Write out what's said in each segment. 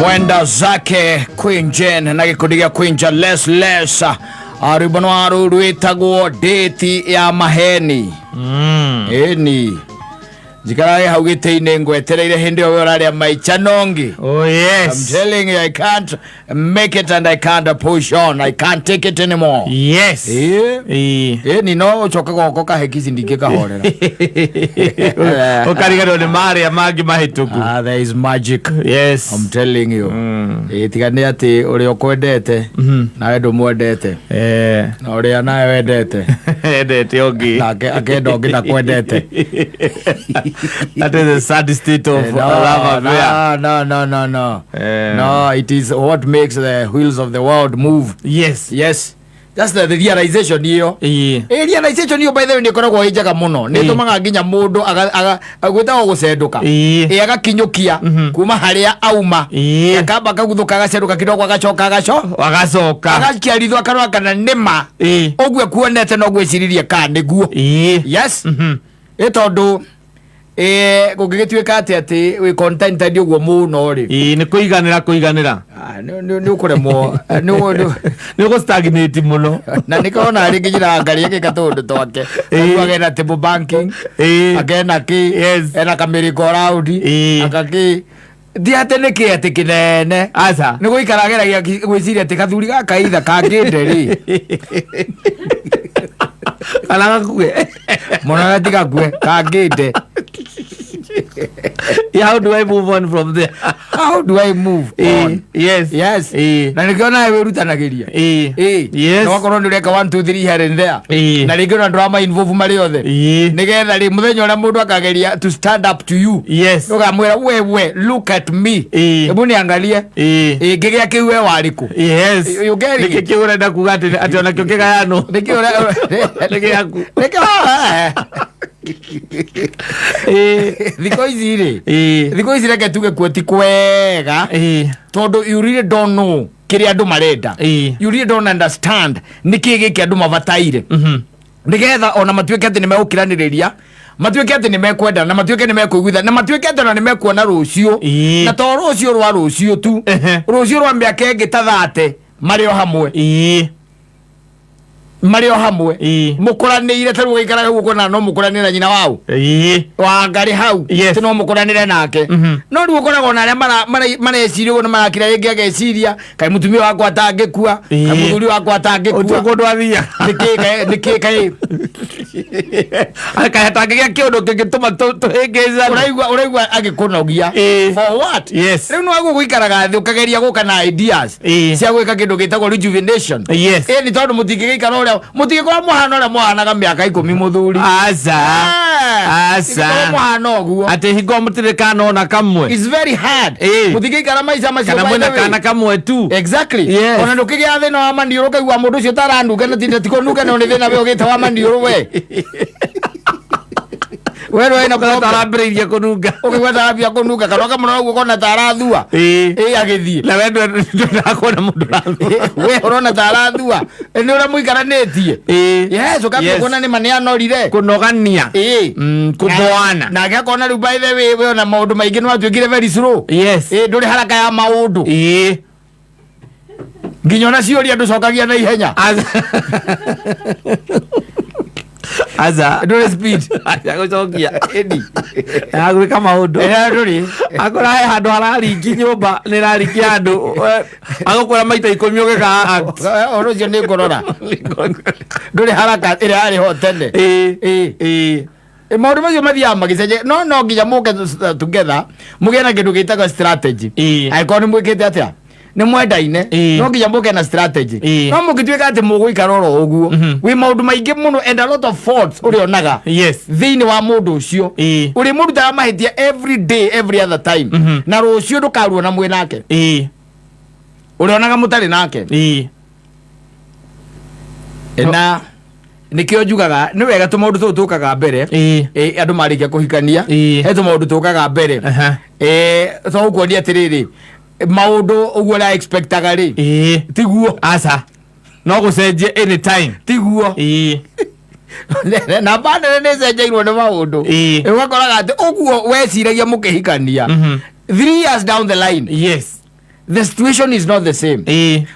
mwenda zake Queen Jane na gikundi gya Queen Jane less aribano arurwitagwo date ya maheni eni jikaraye haugite-ine ngwetereire hindi yo urari maicha nongi. Oh yes, I'm telling you, I can't make it and I can't push on. I can't take it anymore. Yes. Ni no choka goko kahekisi ndike kahorera. Okarigano ni mari amagi mahituku. There is magic. Yes, I'm telling you. Tigane ati uri okwendete na wedo mwendete. Na uri anaye wendete. Endete ogi. Na akendo ogi na kwendete. That is a sad state of love. No, it is what makes the wheels of the world move. Yes. That's the realization hiyo. Realization hiyo by the way ni koragwo hijaga muno. Ni tumaga nginya mundu agwita gucenduka. Agakinyukia kuma haria auma. Akamba kaguthuka agacenduka kidogo agacoka agakiarithwa akarwa kana nima. Ogwe kuonete no gwiciriria ka niguo. Yes. Tondu gugigituika ati we content ndi ogwo muno ri ni kuiganira ni ukuremwo ni go stagnate muno na nikona ari nginyira ngari yake katundu twake agena table banking agena ki ena kamiriko round akaki ndiate niki ati kinene aca ni guikarageragia gwiciria ati kathuri gaka itha kanginde ri alaga kue mona tiga kue kanginde. How do I move on from there? How do I move on? Yes. Na nikiona wewe rutanagiria. Yes. No korwo ndureka 1 2 3 here and there. Na nikiona drama involve mari othe. Nigetha ri muthenya ora mundu akageria to stand up to you. Yes. Ukamwira wewe look at me. Ebu niangalie. Ngigia kiwe wariku. Yes. You get it? Nikiura nda kugati ati ona kyo kigayano. Nikiura nikiaku. Thiko ici reke tuge kweti kwega tondu you really don't know kiri andu marenda. You really don't understand niki giki andu mabataire nigetha ona matuike ati nimegukiraniria matuike ati nimekwenda na matuike nimekuiguitha na matuike ati na nimekuona rucio na to rucio rwa rucio tu rucio rwa miaka ingi ta 30 mario hamwe mukuranire taru gikara guko na no mukuranira nyina wao wa ngari hau tino mukuranire nake no ru ukoragwo na aria marecirio na marakira ingi ageciria kai mutumia wakwa atangikua kai muthuri wakwa atangikua utuko ndwathia niki kai aka hatangigia kiundu kingituma tuhingeza uraigua agikunogia for what? Riu no agu guikaraga thi ukageria guka na ideas cia gwika kindu gitagwo rejuvenation. Ni tondu mutingigikara mutigikora muhana ora muhanaga miaka 10 muthuri asa muhana oguo ati hingo mutirikana ona kamwe. It's very hard. Mutigikara maisha macio kana mwena kana kamwe tu. Exactly. Ona ndukigia thina wa mandiuru kaigua mundu ucio taranduka na tinda tikonuka no ni thina we ugita wa mandiuru we wewe ina kwa tarabiriria kununga ukigwa tarabia kununga kana kama unaona ukona tarathua agithie na wewe ndakona mundu we urona tarathua ni ura muikaranetie yes ukabia kuona ni mania norire kunogania kuthoana na agakona ru by the way we na maundu maingi no atuikire very slow. Nduri haraka ya maundu nginyona ciuria nducokagia na ihenya aza ndore speed agocokia edi agwika maundu nduri akora handu hararingi nyumba ni rarikia andu agukora maita 10 ugeka oro cio ni ngorora nduri haraka ire ari hotene maundu macio mathiaga magicenje no nginya muke together mugena kindu gitaga strategy aiko ni mwikite atia ni mwendaine no nginya muke na strategy no mugituika ati muguikara oro uguo wi maundu maingi muno and a lot of faults urionaga thiini wa mundu ucio uri muruta mahitia every day every other time na rucio ndukaruo na mwe nake urionaga mutari nake na nikio njugaga ni wega tu maundu tukaga mbere andu marikia kuhikania he tu maundu tukaga mbere so ukuonia atiriri maundu uguo la expectaga ri tiguo aca no gucenjie anytime tiguo na bana ne cenjeirwo ni maundu ugakoraga ati uguo weciragia mukihikania 3 years down the line the situation is not the same.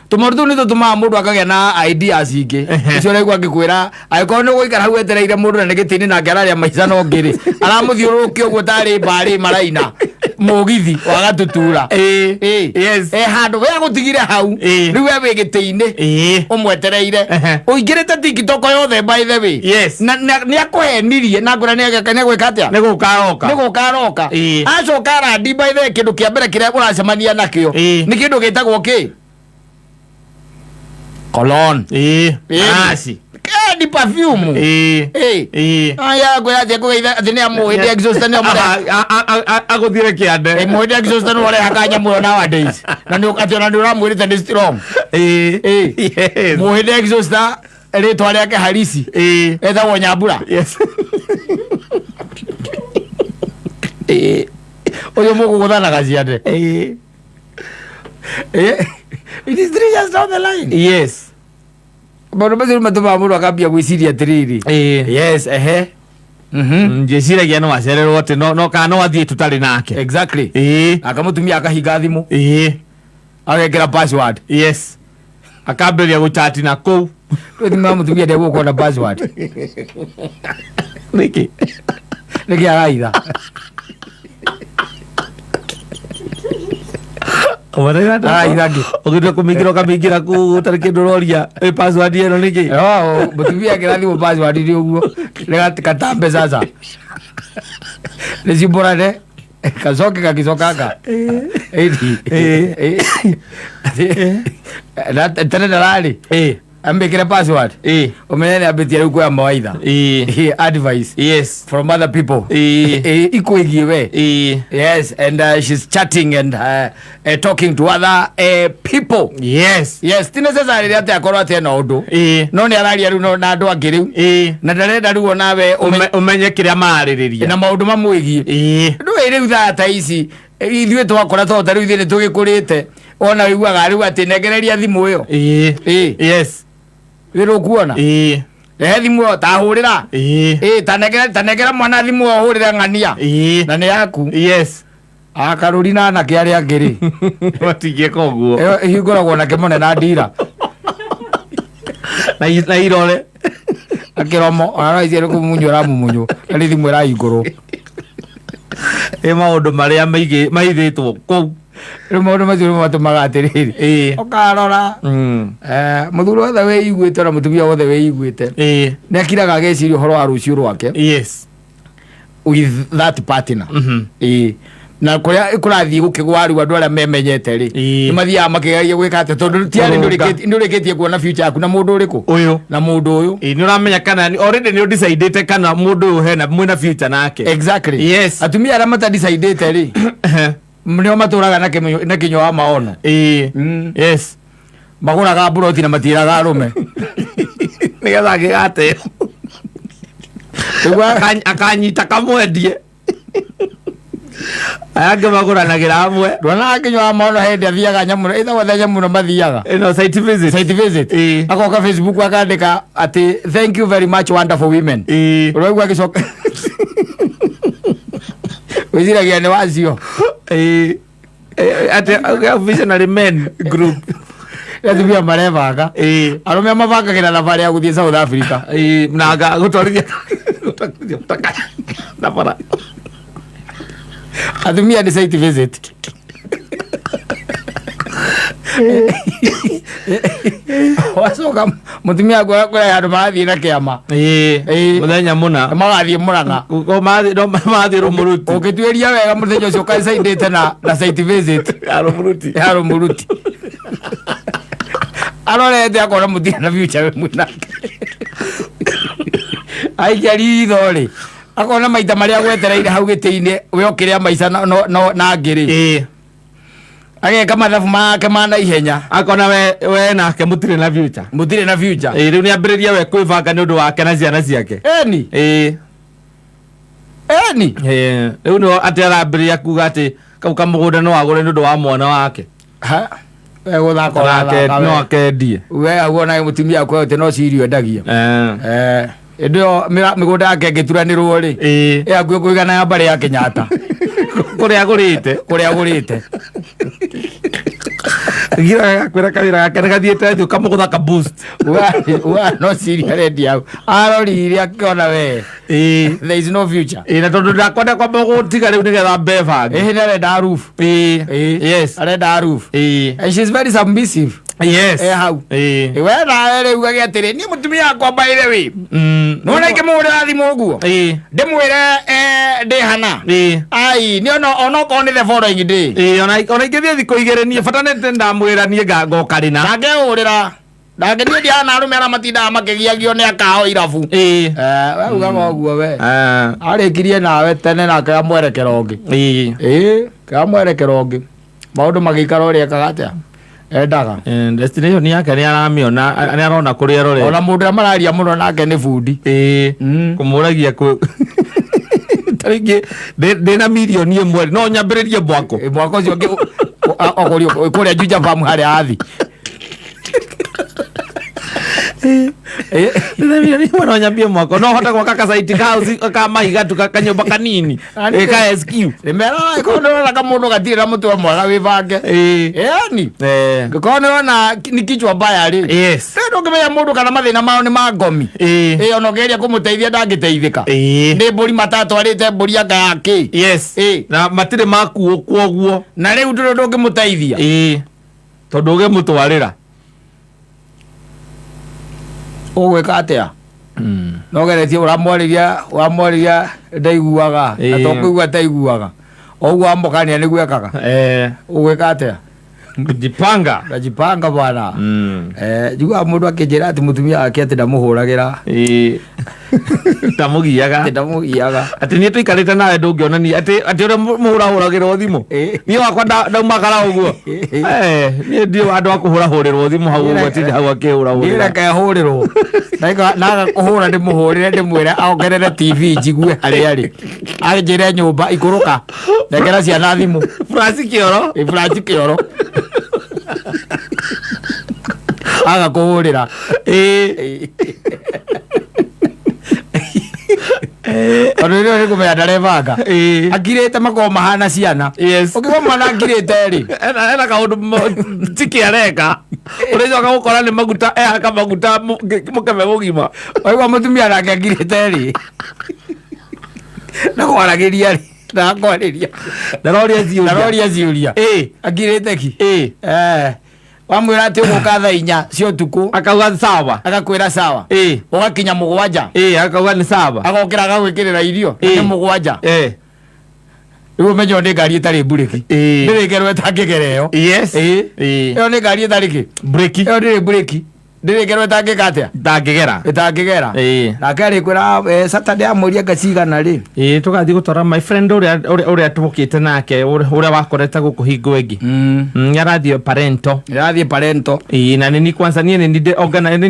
Tumordu ni tutuma mundu akagya na ideas ingi icio rego angikwira agiko ni guikara hau etereire mundu na gitini na ngararia maica no ngiri aramuthiurukia uguo tari mbari maraina mugithi wagatutura yes handu we agutigire hau riu we gitini umwetereire uingirite TikTok yothe by the way yes na ni akuhenirie na ngura ni agakanya gwikatia ni gukaroka acoka randi by the way kindu kia mbere kiria uracemania nakio ni kindu gitagwo ki cologne asi ni perfume aya go yaje ko ida atini amuhinde exhaust ni amure aguthire kiande muhinde exhaust ni wale hakanya muno nowadays na ni atona ndura muhinde ni strong yes muhinde exhaust ri twale yake harisi etha Nyambura yes oyo mugo guthana gaciande it is 3 years down the line yes Bono basi matuma muru akambia gwiciria tiriri yes njeciragia no acererwo ati no kana no athie tutari nake exactly akamutumia akahinga thimu agekera password yes akamberia guchati na kou thimu mutumia ndego kuona password niki araitha Araitha ogitwe kumingira kamingira ku tari kindu roria password eno niki mutumia akira thimu password ri uguo rega katambe sasa niciborane kacoke gagicokanga tene ndarari ambikire password umenye ambitie riu kuya mawaitha advice yes from other people ikwigie we yes and she's chatting and talking to other people yes tine sasa ri ati akorwo ati na undu no ni araria riu na andu angi riu na ndarenda riu nawe umenye kiria marariria na maundu mamwigie ndu riu thata ici ithuĩ twakora tota riu thini tugikurite ona wiguaga riu ati negereria thimu iyo yes wiro kuona rehe thimu tahurira tanegera mwana thimu ohurira ng'ania na ni yaku yes akaruri na na kiari angiri watigie koguo hingoragwo na kimone na ndira na irore akiromo ara icere kumunyora mumunyo ari thimu ra iguru maundu maria maithitwo kou maundu macio matumaga atiriri ukarora muthuri wothe wĩiguĩte na mutumia wothe wĩiguĩte nĩ akiraga ageciria ũhoro wa rũciũ rwake with that partner na kũrĩa kũrathiĩ gũkĩgwa rĩu andũ arĩa memenyete rĩ nĩ mathiaga makĩgeria gwĩka atĩ tondũ tiarĩ ndũrĩkĩtie kuona future yaku na mũndũ ũrĩkũ ũyũ na mũndũ ũyũ nĩ ũramenya kana already nĩ ũdecidĩte kana mũndũ ũyũ hena mwĩna future nake exactly yes atumia arĩa matadecidĩte rĩ nĩo matũraga na kĩnyua wa maono yes magũraga mburoti na matiraga arũme nĩgetha angĩgateo akanyita kamwendie aya angĩ magũranagĩra hamwe ndwonaga kĩnyua wa maono hĩndĩ athiaga nyamũ ĩthagwo nyamũ mathiaga ĩno site visit agoka Facebook akandĩka atĩ thank you very much wonderful women ũraigua agĩcoka wĩciragia nĩ wacio atĩ visionary men group atumia marebanga arũme mabangagĩra thabarĩ ya gũthiĩ South Africa na gũtwarithia na bara atumia ni site visit wacoka mutumia kwaya andu marathiĩ na kĩama muthenya mũna magathiĩ Mũrang'a mathiĩ Rũmũruti ũngĩtuĩria wega muthenya ũcio ũkacaindĩte na site visit ya Rũmũruti arorete akona mũtirĩ na future we mwĩnake aikiari itho-rĩ akona maita marĩa gwetereire hau gĩtĩ-inĩ we ũkĩrĩa maica na ngĩrĩ ageka mathabu make ma na ihenya akona we nake mutirĩ na future rĩu nĩ ambĩrĩria we kwĩbanga nĩ ũndũ wake na ciana ciake rĩu no atĩ arambĩrĩria kuga atĩ kau kamũgũnda no agũre nĩ ũndũ wa mwana wake gũthaka no akendie we aguona mũtumia akwe atĩ no cirio endagia ĩndĩ ĩyo mĩgũnda yake ĩngĩturanĩrwo rĩ akuĩ kũigana ya mbarĩ ya Kenyatta kũrĩa agũrĩte gira kwera kawira gake gathiete thio kamugutha ka boost wa no siria ready au arori akiona we there is no future na tondu ndakwenda kwamba gutiga riu nigetha mbeva nare da roof yes da roof and she's very submissive yes hau we na riu gagiatiri ni mutumia akwa baire we no na ikimurira thimu guo ndimwire ndihana ai ni ono ko ni the following day ona ikithie thiko igere nie fatanete ndamwira nie ngoka rina ngagurira ndagenie ndiana arume ara matinda makigiagio ni akao irabu we ugaga guo we arikirie nawe tene na ka mwerekera ungi ka mwerekera ungi maundu magikara uria kagatia endaga destination yake ni aramiona ni arona kuria rore ona mundu amararia muno nake ni bundi kumuragia ku taringi ndina milioni imwe no nyambiririe mwako ucio okorio kuria Juja Farm hari athi ni mwana nyambie mwako no hota kwa kaka site house kama igatu kanyumba kanini ka SQ remera ikono la kamundu gatira mutu mwana wivange yani ngikono na ni kichwa mbaya ri yes ndo ngimeya mundu kana mathina mao ni magomi onogeria kumuteithia ndangiteithika ndi mburi matatu arite mburi anga yake yes na matire makuo kwoguo na riu ndo ngimuteithia tondu uge mutwarira ogweka atia no geretie uramwariria ndaiguaga atokugua taiguaga ogwa mbokania ni gwekaga ogweka atia Jipanga bwana jugua mundu akinjira ati mutumia wake ati ndamuhuragira ndamugiaga ati ni tuikarite nawe ndungiona ni ati uri muhurahuragira thimu ni wakwa ndaumagara uguo ni ndio andu akuhurahurirwo thimu hau uguo ti hau akihurahurira ni reke hurirwo naga kuhura ndi muhurire ndi mwire aongerere TV jigue hari ari anjire nyumba ikuruka ndekera ciana thimu flash kioro aga kuhurira ono ni kumenya ndarevanga akirite mako mahana ciana ukigwa mwana akirite ri ena kaundu tiki areka uricoka gukora ni maguta ehaka maguta mukeme mugima oigwa mutumia nake akirite ri nakwaragiria ri nakwariria ndaroria ciuria akirite ki wamwira ati uguka thaa 4 cia utuku akauga sawa agakwira sawa ugakinya 7 akauga ni sawa agokira agagwikirira irio ni 7 riu menyo ni ngari itari bureki ndirigerwe tangigereo yes iyo ni ngari itari ki bureki iyo ndiri bureki ndirigerwe tangikatia itangigera nake arikwira Saturday amuria ngacigana ri tugathi gutwara my friend uria tubukite nake uria wakoreta guku hingo ingi yarathie parento na nini kwanza nie ni organize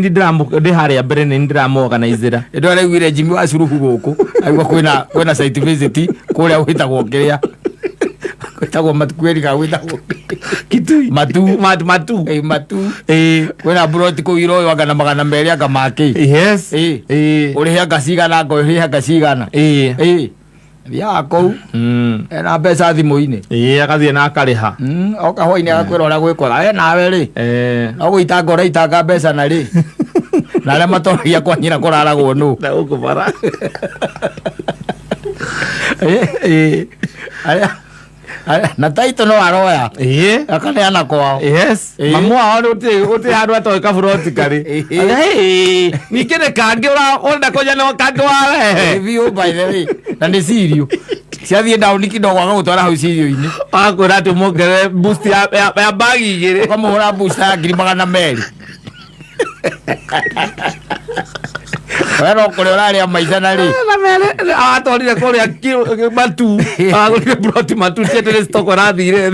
ndi haria mbere ni ndiramu organizera ndo araiguire Jimmy wa curuhu guku aigua kwina site visit kuria witagwo kiria kwitagwo matukweri ka witagwo kitui matu kwina broti ku iro wagana magana meri aka make yes uri hanga cigana ngo uri hanga cigana ya ko na pesa thimu-ini akathie na akariha oka hoi-ini agakwira uria gwikora nawe ri no gwitanga uraitanga mbeca na ri na aria matoragia kwa nyina kuraragwo nu na ukubara na taito no aroya akaneana kwao mamu wao uti handu atoika buroti kari nikire kangi urenda kuja no kangi wale view by the way na ni sirio ciathie down kidogo agutwara hau sirio-ini akwira ati mongere boost ya bagi igiri kamuhura boost ya 200 wero kuri uraria maica na ri atwarire kuria matu agurire broti matu cietere stoko rathire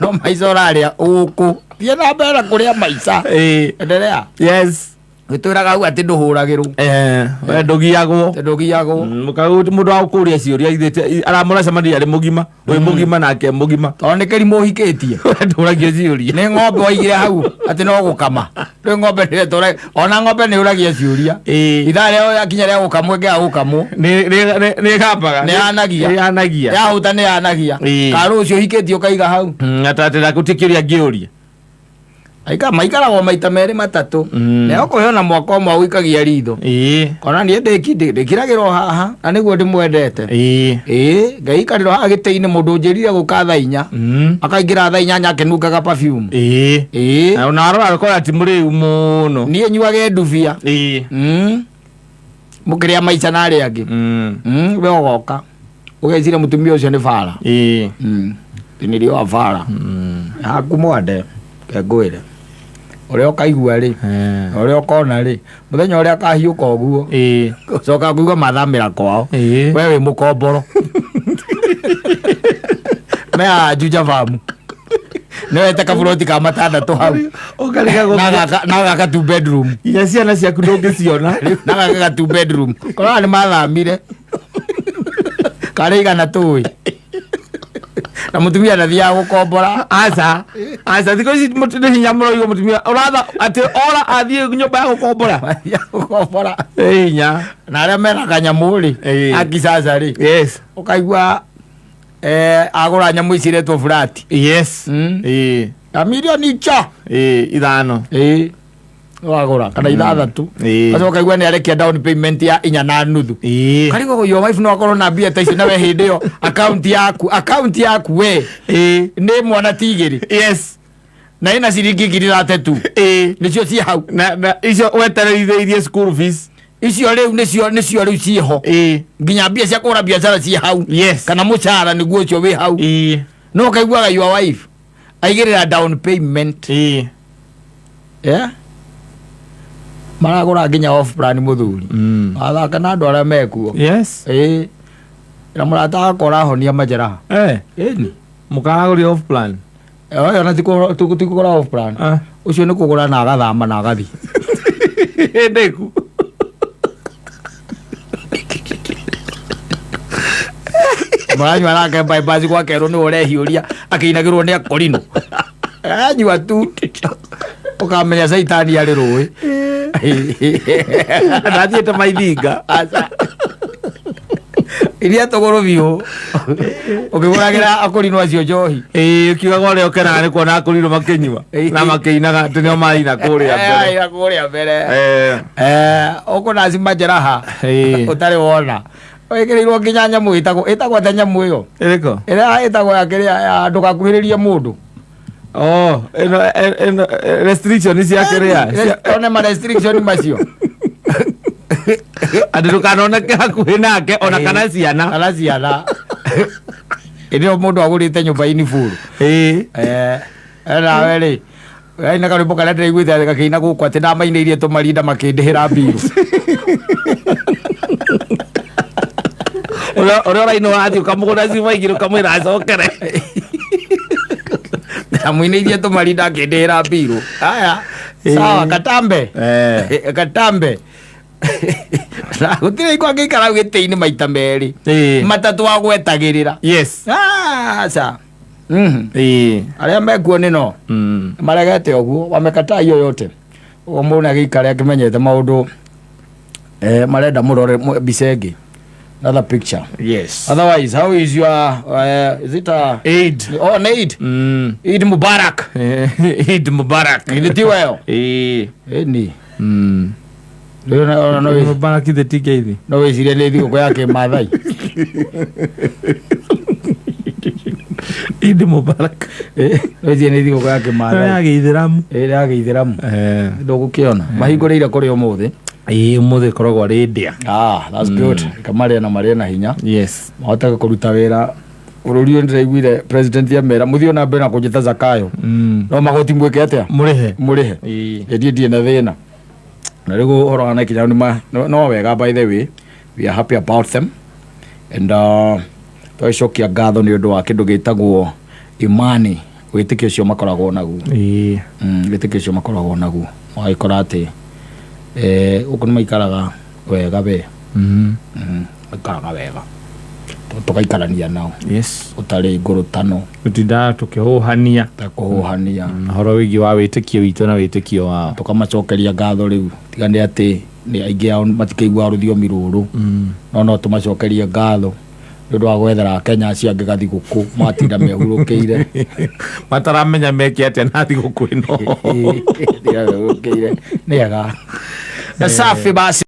no maica uraria uku thie na mbere kuria maica endelea yes gitwiraga hau ati nduhuragirwo we ndugiagwo mundu wa kuria ciuria ithite aramura cemani ari mugima wi mugima nake mugima tondu ni kerimu uhikitie nduragia ciuria ni ng'ombe waigire hau ati no gukama ri ng'ombe ni tore ona ng'ombe ni uragia ciuria ithaa rĩo yakinya rĩa gukamwo ngea gukamwo ni gapaga ni yanagia yahuta ni yanagia karu ucio uhikitie ukaiga hau atatira gutikiria ngiuria maikara wa maita meri matatu ne okuhona mwako mwa wikagia ritho kona nie ndikiragiro haha na niguo ndimwendete ngai kariro haha giteini mundu njirire gukatha inya akaingira tha inya nyake nungaga perfume na arora alikola timuri muno nie nyuage nduvia mukiria maica na ari angi we ogoka ugecire mutumia ucio ni fara tinirio wa fara akumwande kengwire ore okaigua ri ore okona ri muthenya ore akahiuka oguo coka kuiga mathamira kwao wewe mukomboro me ajuja famu newe ta kaburoti ka matandatu hau na ga 2 bedroom ya ciana ciaku ndungiciona na ga 2 bedroom kora ni mathamire kare igana tui na mutumia ndathia gukombora aca thiko ici mutinde hinya muno igo mutumia uratha ati ora athie nyumba ya gukombora hinya na aria mena kanyamuri akicaca ri ukaigua agura nyamu iciretwo flat a milioni cha ithano wagura kana ithathatu aso kaigua ni arekia down payment ya 4.5 karigo yo wife no akorwo na bia taici na we hindi yo account yaku we ni mwana tigiri na ina ciringi ngiri tu nicio ci hau na icio wetereithie school fees icio riu nicio riu ciho nginya bia cia kugura biacara ci hau kana mucara niguo ucio wi hau no kaigua your wife aigirira down payment maragura nginya off plan muthuri athaka na andu aria mekuo na murata akora honia majeraha ni mukaguri off plan ona tikugura off plan ucio ni kugura na agathama na agathi ndeku mwanyu nake bypass kwa kero ni urehiuria akiinagirwo ni akorino anyua tu ukamenya saitani ari rui nathiete maithinga iria togoro biu ukiguragira akorino acio njohi ukiugaga uria ukena ni kuona akorino makinyua na makiinaga tinio maina kuria mbere ukona cimajeraha utari wona wekirirwo nginya nyamu itagwo ta nyamu iyo iriko ira itagwo yakiria ndugakuhiririe mundu restriction is yakiria one ma restriction macio andu kanoneke hakuhi nake ona kana ciana irio mundu agurite nyumba ini furu era weri aina karibu kana ndiraiguite gakiina guku ati ndamaineirie tumarinda makindihira mbiru ora ora ino athi ukamugura civaigire ukamwira acokere amuineirie tumarinda akindihira mbiru aya sawa katambe na gutire iko ngikara gitini maita meri matatu wa gwetagirira sa aria mekuo nino maregete oguo wamekata iyo yote omuna agikare akimenyete maundu marenda murore bicengi another picture otherwise how is your is it a Eid an Eid Eid Mubarak Eid Mubarak ni well ni no Mubarak the tiketi no we sire le digo yake mathai Eid Mubarak we sire le digo yake mathai ya Geithiramu ndugukiona mahinguriire kuri umuthi umuthi koragwo ari ndia that's good kamaria na maria na hinya mahota kuruta wira ururi ndiraiguire president ya mera muthio na mbere na kujita zakayo no magoti mweke atia murihe ndie na thina na rigo horo na kinya no wega by the way we are happy about them and twacokia ngatho ni undu wa kindu gitagwo imani witikio cio makoragwo naguo witikio cio makoragwo naguo waikora ati uko ni maikaraga wega be maikaraga wega tukaikarania nao utari ngurutano utinda tukihuhania horo wigi wa witikio witu na witikio wao tukamacokeria ngatho riu tigane ati ni aingi ao matikaigua rũthiomi rũrũ no tumacokerie ngatho ndu wa gwethera Kenya acio angĩ gathigũkũ matinda mehurukiire mataramenya meke atia na thigũkũ ĩno nĩ aga safi basi.